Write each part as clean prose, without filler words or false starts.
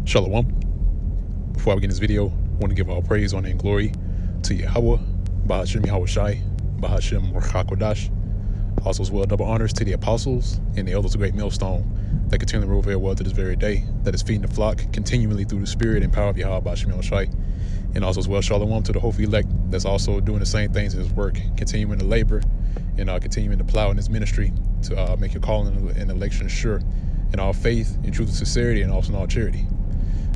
Shalom. Before I begin this video, I want to give all praise, honor, and glory to Yahweh, Bahashem Yahweh Shai, Bahashem Ruach also as well double honors to the apostles and the elders of Great Millstone that continually rule very well to this very day, that is feeding the flock continually through the spirit and power of Yahweh, Bahashem Yahweh Shai. And also as well, Shalom to the Holy elect that's also doing the same things in his work, continuing to labor and continuing to plow in his ministry to make your calling and election sure in all faith, in truth and sincerity, and also in all charity.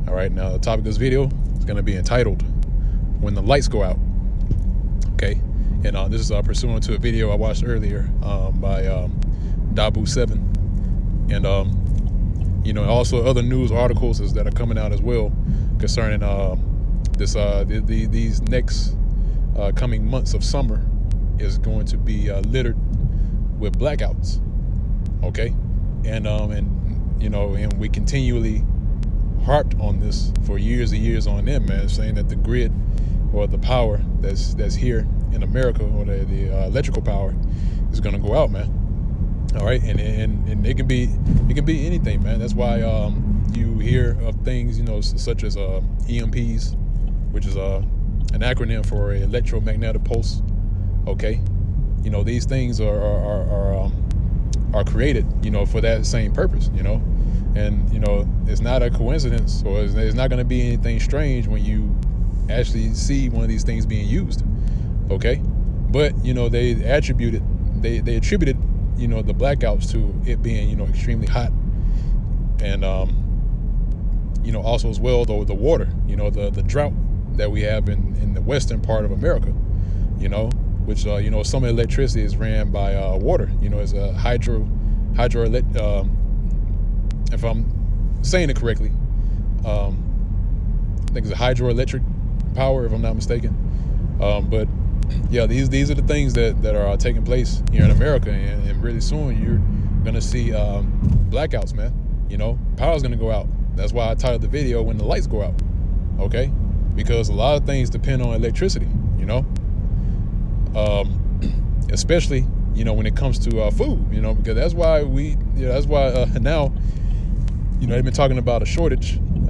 All right, now the topic of this video is going to be entitled When the Lights Go Out. Okay, and this is pursuant to a video I watched earlier by Dabu7, and you know, also other news articles that are coming out as well concerning these next coming months of summer is going to be littered with blackouts. Okay, and you know, and we continually harped on this for years and years on end, man, saying that the grid or the power that's here in America, or the electrical power, is going to go out, man. All right, and it can be anything, man. That's why you hear of things, you know, such as EMPs, which is an acronym for electromagnetic pulse. Okay, you know, these things are created, you know, for that same purpose, you know. And, you know, it's not a coincidence, or it's not going to be anything strange when you actually see one of these things being used. Okay. But, you know, they attributed, you know, the blackouts to it being, you know, extremely hot. And, you know, also as well, though, the water, you know, the drought that we have in the western part of America, you know, which, you know, some electricity is ran by water, you know, it's a if I'm saying it correctly, I think it's a hydroelectric power, if I'm not mistaken. But yeah, these are the things that are taking place here in America, and really soon you're gonna see blackouts, man. You know, power's gonna go out. That's why I titled the video "When the Lights Go Out." Okay, because a lot of things depend on electricity. You know, especially, you know, when it comes to food. You know, because that's why now, you know, they've been talking about a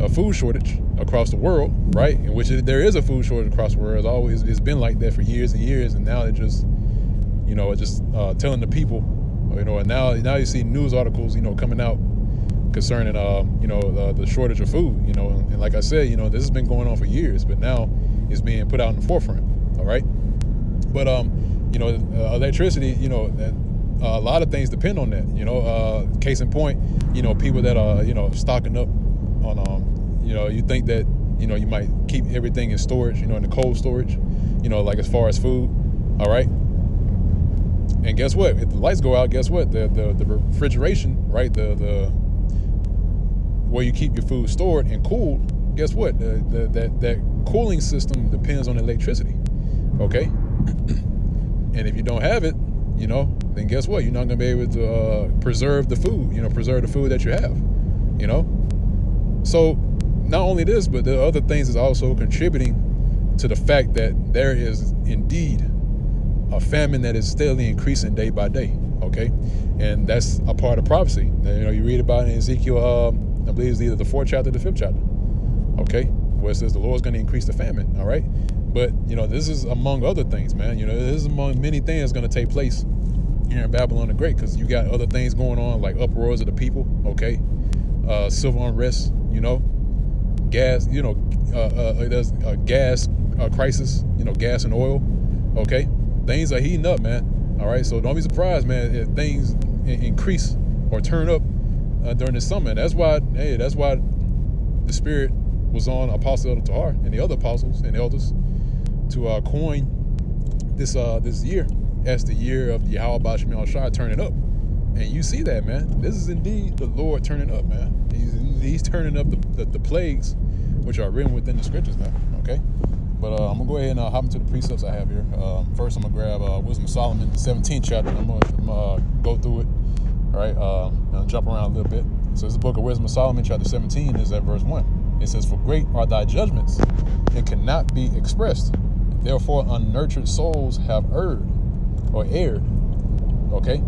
food shortage across the world, right? In which there is a food shortage across the world. It's been like that for years and years, and now they're just, you know, telling the people, you know, and now you see news articles, you know, coming out concerning, you know, the shortage of food, you know, and like I said, you know, this has been going on for years, but now it's being put out in the forefront. All right, but you know, electricity, you know, a lot of things depend on that, you know. Case in point, you know, people that are, you know, stocking up on, you know, you think that, you know, you might keep everything in storage, you know, in the cold storage, you know, like as far as food. All right. And guess what? If the lights go out, guess what? The refrigeration, right? The where you keep your food stored and cooled, guess what? That cooling system depends on electricity. Okay. And if you don't have it, you know, then guess what? You're not going to be able to preserve the food, you know, preserve the food that you have, you know. So not only this, but the other things is also contributing to the fact that there is indeed a famine that is steadily increasing day by day, okay? And that's a part of prophecy. You know, you read about it in Ezekiel, I believe it's either the 4th chapter or the 5th chapter, okay? Where it says the Lord's going to increase the famine, all right? But, you know, this is among other things, man. You know, this is among many things that's going to take place here in Babylon the Great, because you got other things going on, like uproars of the people, okay? Civil unrest, you know, gas, you know, there's a gas crisis, you know, gas and oil, okay? Things are heating up, man, all right? So don't be surprised, man, if things increase or turn up during the summer. That's why the Spirit was on Apostle Elder Tahar and the other apostles and elders to coin this year as the year of Yahweh Bahashem Yahweh Shai turning up. And you see that, man. This is indeed the Lord turning up, man. He's turning up the plagues which are written within the scriptures, man. Okay? But I'm going to go ahead and hop into the precepts I have here. First, I'm going to grab Wisdom of Solomon, the 17th chapter. I'm going to go through it. All right? I'll jump around a little bit. So this is the book of Wisdom of Solomon, chapter 17, is at verse 1. It says, "For great are thy judgments, and cannot be expressed. Therefore unnurtured souls have erred." Okay?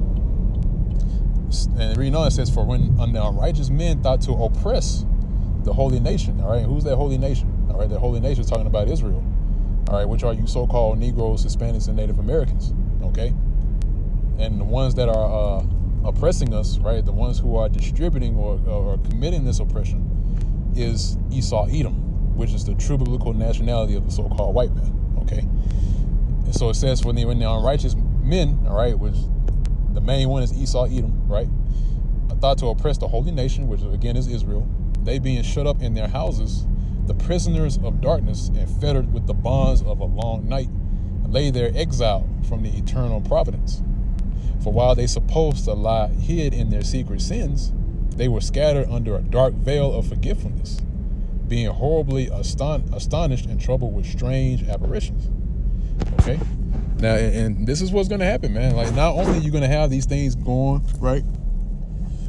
And reading on, it says, "For when unrighteous men thought to oppress the holy nation. All right, who's that holy nation? All right, that holy nation is talking about Israel. All right, which are you so-called Negroes, Hispanics, and Native Americans? Okay, and the ones that are oppressing us, right? The ones who are distributing or committing this oppression is Esau, Edom, which is the true biblical nationality of the so-called white man. Okay, and so it says when the unrighteous men, all right, which the main one is Esau, Edom, right? Thought to oppress the holy nation, which again is Israel, they being shut up in their houses, the prisoners of darkness and fettered with the bonds of a long night, lay there exiled from the eternal providence. For while they supposed to lie hid in their secret sins, they were scattered under a dark veil of forgetfulness, being horribly astonished and troubled with strange apparitions. Okay? Now, and this is what's going to happen, man. Like, not only are you going to have these things going, right?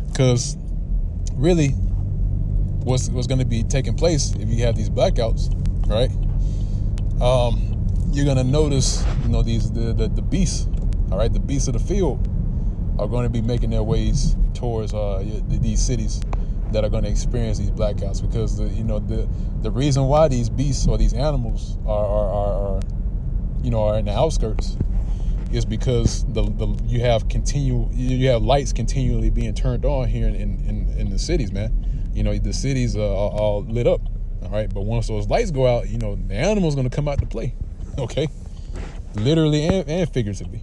Because really, what's going to be taking place if you have these blackouts, right? You're going to notice, these the beasts, all right, the beasts of the field are going to be making their ways towards these cities that are going to experience these blackouts, because the reason why these beasts or these animals are in the outskirts is because you have lights continually being turned on here in the cities, man. The cities are all lit up, all right. But once those lights go out, the animal's gonna come out to play, okay, literally and figuratively,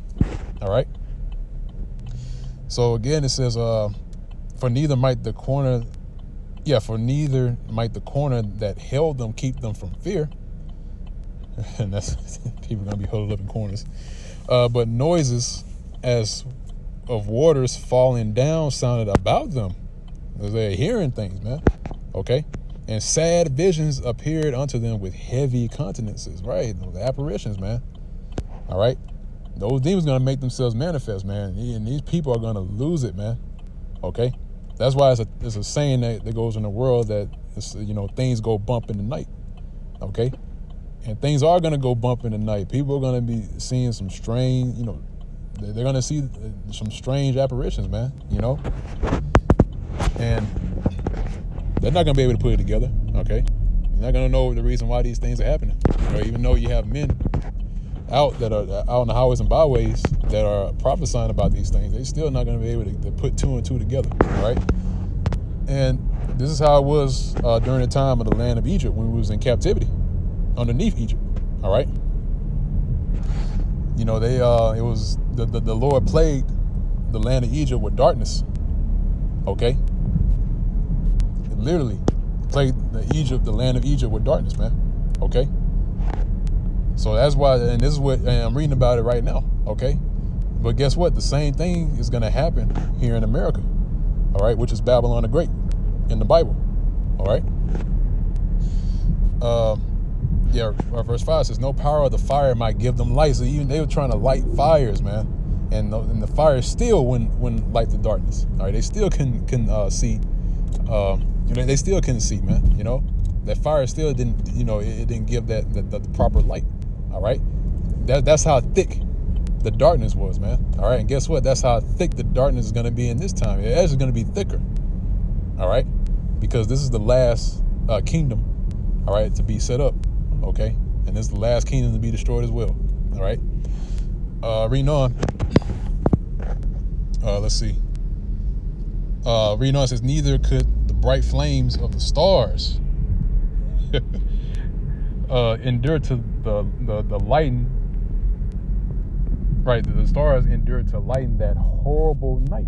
all right. So again, it says, for neither might the corner that held them keep them from fear, and that's people gonna be huddled up in corners. But noises as of waters falling down sounded about them. They're hearing things, man. Okay? And sad visions appeared unto them with heavy countenances, right? Those apparitions, man. All right? Those demons going to make themselves manifest, man. And these people are going to lose it, man. Okay? That's why it's a saying that goes in the world that, things go bump in the night. Okay? And things are going to go bump in the night. People are going to be seeing some strange, they're going to see some strange apparitions, man, And they're not going to be able to put it together, okay? They're not going to know the reason why these things are happening. Even though you have men out on the highways and byways that are prophesying about these things, they're still not going to be able to put two and two together, all right? And this is how it was during the time of the land of Egypt when we was in captivity. Underneath Egypt, all right. It was the Lord plagued the land of Egypt with darkness. Okay, it literally plagued the land of Egypt with darkness, man. Okay, so that's why, and this is what and I'm reading about it right now. Okay, but guess what? The same thing is going to happen here in America. All right, which is Babylon the Great in the Bible. All right. Verse 5 says, no power of the fire might give them light. So even they were trying to light fires, man. And the fire still wouldn't light the darkness. All right, they still can see. They still couldn't see, man. That fire still didn't, it didn't give the proper light. All right, that's how thick the darkness was, man. All right, and guess what? That's how thick the darkness is going to be in this time. It's actually going to be thicker. All right, because this is the last kingdom, all right, to be set up. Okay, and this is the last kingdom to be destroyed as well. All right, reading on. Let's see. Reading on, it says, neither could the bright flames of the stars endure to the lighten. Right, the stars endured to lighten that horrible night.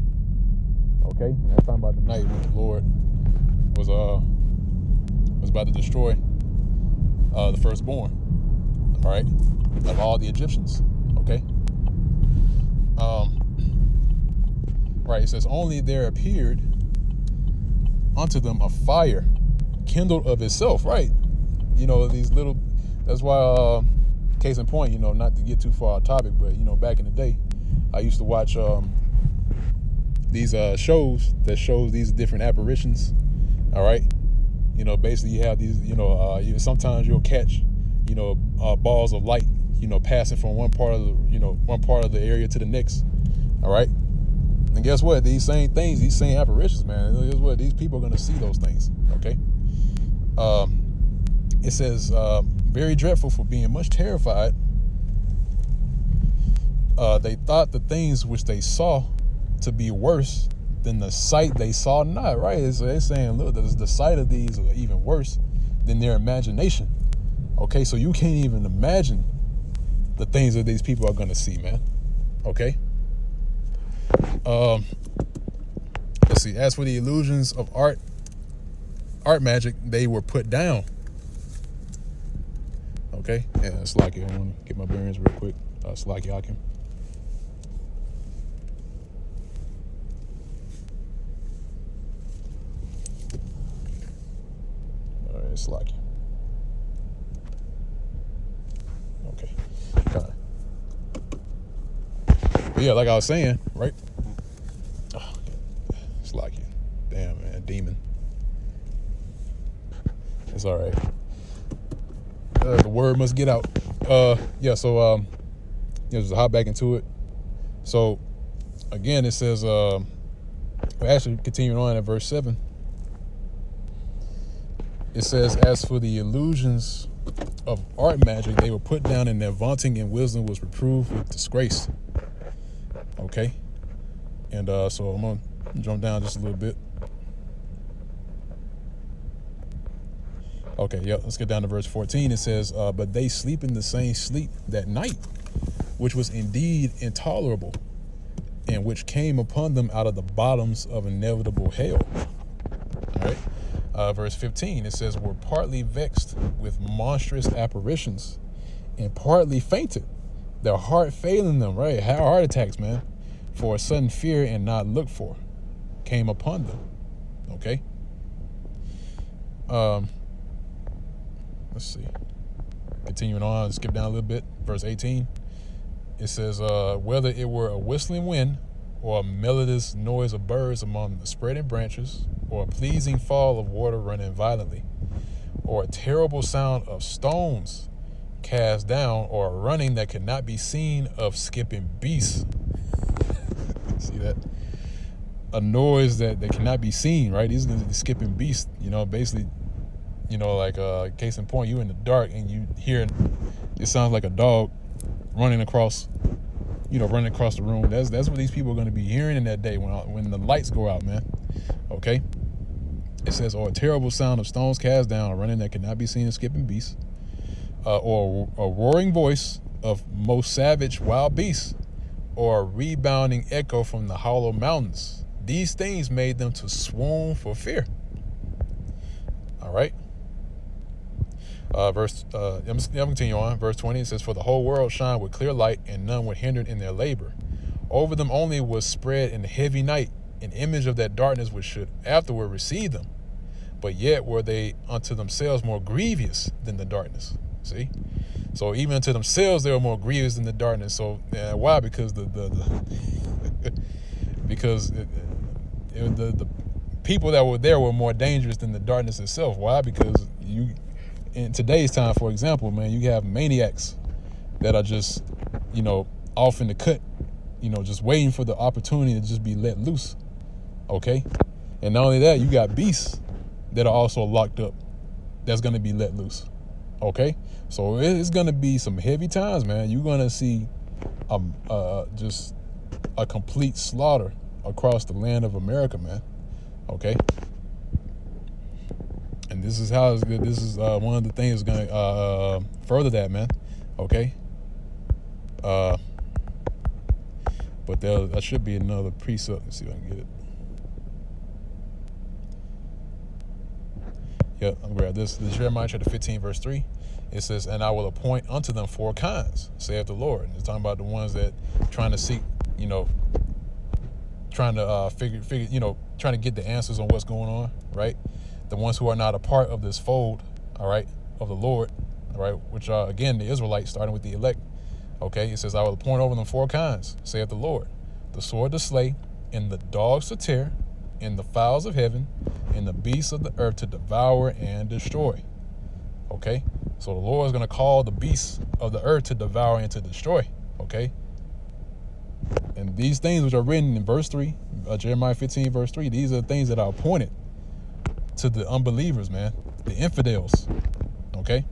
Okay, and that's talking about the night when the Lord was about to destroy the firstborn, all right, of all the Egyptians. Okay. Right, it says, only there appeared unto them a fire kindled of itself. Right, these little. That's why. Case in point, not to get too far off topic, but back in the day, I used to watch these shows that shows these different apparitions. All right. Basically you have these, sometimes you'll catch, balls of light, passing from one part of the area to the next. All right. And guess what? These same apparitions, man, guess what? These people are going to see those things. Okay. It says, very dreadful, for being much terrified. They thought the things which they saw to be worse than the sight they saw not, right? So they're saying, look, the sight of these are even worse than their imagination. Okay, so you can't even imagine the things that these people are going to see, man. Okay? Let's see. As for the illusions of art magic, they were put down. Okay? Yeah, Slacky. I want to get my bearings real quick. Slacky Hakim. All right, Slacky. Okay. All right. But yeah, like I was saying, right? Oh, Slacky. Damn, man. Demon. It's all right. The word must get out. Yeah, so just hop back into it. So again, it says, actually continuing on at verse 7, it says, as for the illusions of art magic, they were put down, and their vaunting in wisdom was reproved with disgrace. Okay, and so I'm gonna jump down just a little bit. Okay, yep, let's get down to verse 14. It says, but they sleep in the same sleep that night, which was indeed intolerable, and which came upon them out of the bottoms of inevitable hell. All right. Verse 15, it says, were partly vexed with monstrous apparitions, and partly fainted, their heart failing them, right? Heart attacks, man, for a sudden fear and not looked for came upon them. Okay. Let's see. Continuing on, skip down a little bit. Verse 18. It says, whether it were a whistling wind, or a melodious noise of birds among the spreading branches, or a pleasing fall of water running violently, or a terrible sound of stones cast down, or a running that could not be seen of skipping beasts. See that? A noise that cannot be seen, right? These are the skipping beasts, basically. Like case in point, you in the dark and you hear it sounds like a dog running across the room. That's what these people are going to be hearing in that day when the lights go out, man. Okay. It says, or a terrible sound of stones cast down, running that cannot be seen of skipping beasts, or a roaring voice of most savage wild beasts, or a rebounding echo from the hollow mountains. These things made them to swoon for fear. All right. I'm continue on. Verse 20, it says, for the whole world shine with clear light, and none were hindered in their labor. Over them only was spread in the heavy night an image of that darkness which should afterward receive them. But yet were they unto themselves more grievous than the darkness. See? So even unto themselves they were more grievous than the darkness. So why? Because because the people that were there were more dangerous than the darkness itself. Why? Because in today's time, for example, man, you have maniacs that are just, off in the cut, just waiting for the opportunity to just be let loose. Okay. And not only that, you got beasts that are also locked up that's going to be let loose. Okay. So it's going to be some heavy times, man. You're going to see just a complete slaughter across the land of America, man. Okay. And this is how it's good. This is one of the things going to further that, man. Okay. But there should be another precept. Let's see if I can get it. Yep, I'm grab this. This is Jeremiah chapter 15, verse 3. It says, and I will appoint unto them 4 kinds, saith the Lord. And it's talking about the ones that trying to seek, trying to figure, trying to get the answers on what's going on, right? The ones who are not a part of this fold, all right, of the Lord, all right, which are, again, the Israelites, starting with the elect. Okay, it says, I will appoint over them 4 kinds, saith the Lord, the sword to slay, and the dogs to tear, and the fowls of heaven, and the beasts of the earth to devour and destroy. Okay, so the Lord is going to call the beasts of the earth to devour and to destroy. Okay, and these things which are written in verse 3, Jeremiah 15, verse 3, these are the things that are appointed to the unbelievers, man, the infidels, okay?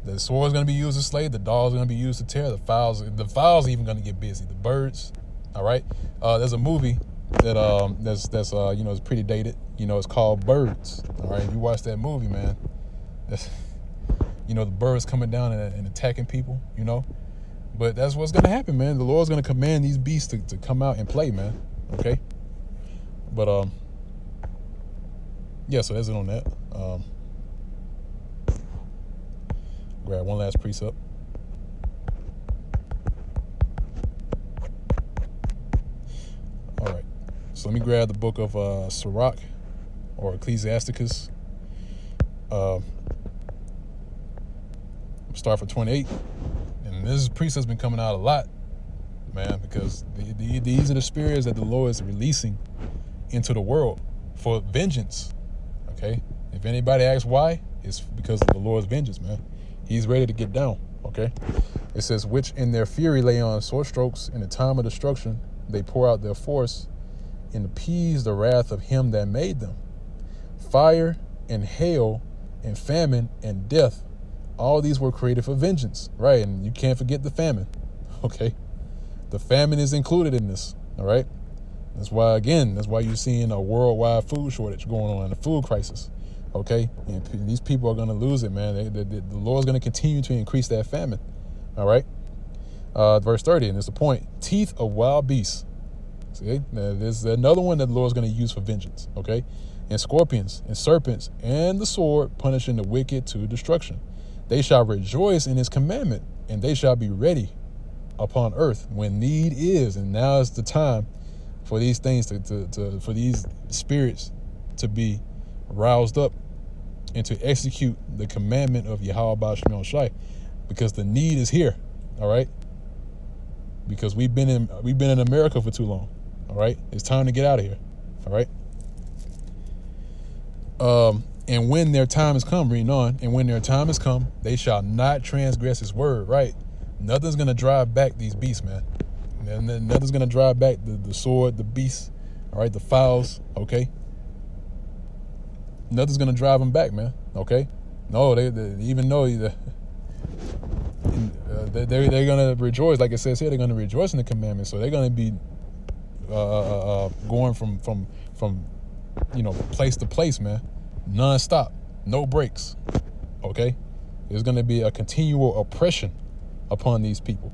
The sword is going to be used to slay. The dogs are going to be used to tear. The fowls are even going to get busy. The birds, all right? There's a movie that that's is pretty dated. It's called Birds. All right, if you watch that movie, man, that's the birds coming down and attacking people. But that's what's going to happen, man. The Lord's going to command these beasts to come out and play, man. Okay, but yeah. So that's it on that. Grab one last precept. All right. So let me grab the book of Sirach or Ecclesiasticus. Start for 28. And this precept's been coming out a lot, man, because these are the spirits that the Lord is releasing into the world for vengeance. Okay? If anybody asks why, it's because of the Lord's vengeance, man. He's ready to get down, okay? It says, which in their fury lay on sword strokes, in the time of destruction, they pour out their force and appease the wrath of him that made them. Fire and hail and famine and death, all these were created for vengeance, right? And you can't forget the famine, okay? The famine is included in this, all right? That's why you're seeing a worldwide food shortage going on, and a food crisis. Okay, and these people are going to lose it, man. The Lord's going to continue to increase that famine. All right. Verse 30, and it's the point. Teeth of wild beasts. See, now, there's another one that the Lord's going to use for vengeance. Okay, and scorpions and serpents and the sword, punishing the wicked to destruction. They shall rejoice in his commandment, and they shall be ready upon earth when need is. And now is the time for these things for these spirits to be roused up and to execute the commandment of Yahweh Ba'Shem Shai, because the need is here. All right, because we've been in America for too long. All right, it's time to get out of here. All right. And when their time has come, reading on, and when their time has come, they shall not transgress his word. Right, nothing's gonna drive back these beasts, man. And nothing's gonna drive back the sword, the beasts. All right, the fowls. Okay. Nothing's gonna drive them back, man. Okay, no, they even though they're gonna rejoice, like it says here, they're gonna rejoice in the commandments. So they're gonna be going from place to place, man, nonstop, no breaks. Okay, there's gonna be a continual oppression upon these people.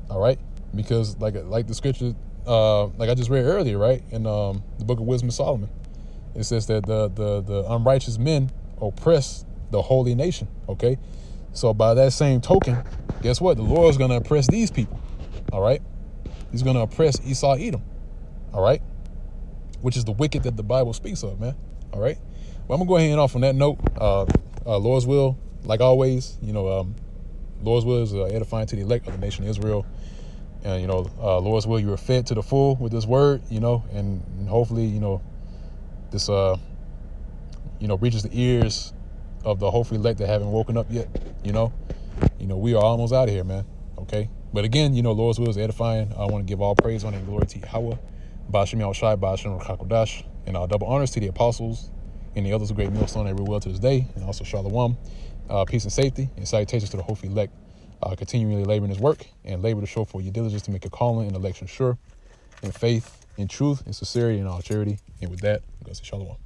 All right, because like the scripture, like I just read earlier, right, in the book of Wisdom of Solomon. It says that the unrighteous men oppress the holy nation, okay? So by that same token, guess what? The Lord's going to oppress these people, all right? He's going to oppress Esau, Edom, all right? Which is the wicked that the Bible speaks of, man, all right? Well, I'm going to go ahead and off on that note. Lord's will, like always, Lord's will is edifying to the elect of the nation of Israel. And, Lord's will, you are fed to the full with this word, and hopefully, this reaches the ears of the hopefully elect that haven't woken up yet. We are almost out of here, man. Okay, but again, Lord's will is edifying. I want to give all praise, honor, and glory to Yahweh, Ba'Shem Yahushai, Ba'Shem Rakakodash, and double honors to the apostles and the others of great millstone every will to this day, and also Shalom, peace and safety, and salutations to the hopefully elect, continually laboring his work and labor to show for your diligence to make your calling and election sure, in faith, in truth, in sincerity, and all charity. And with that, I'm going to say Shalom.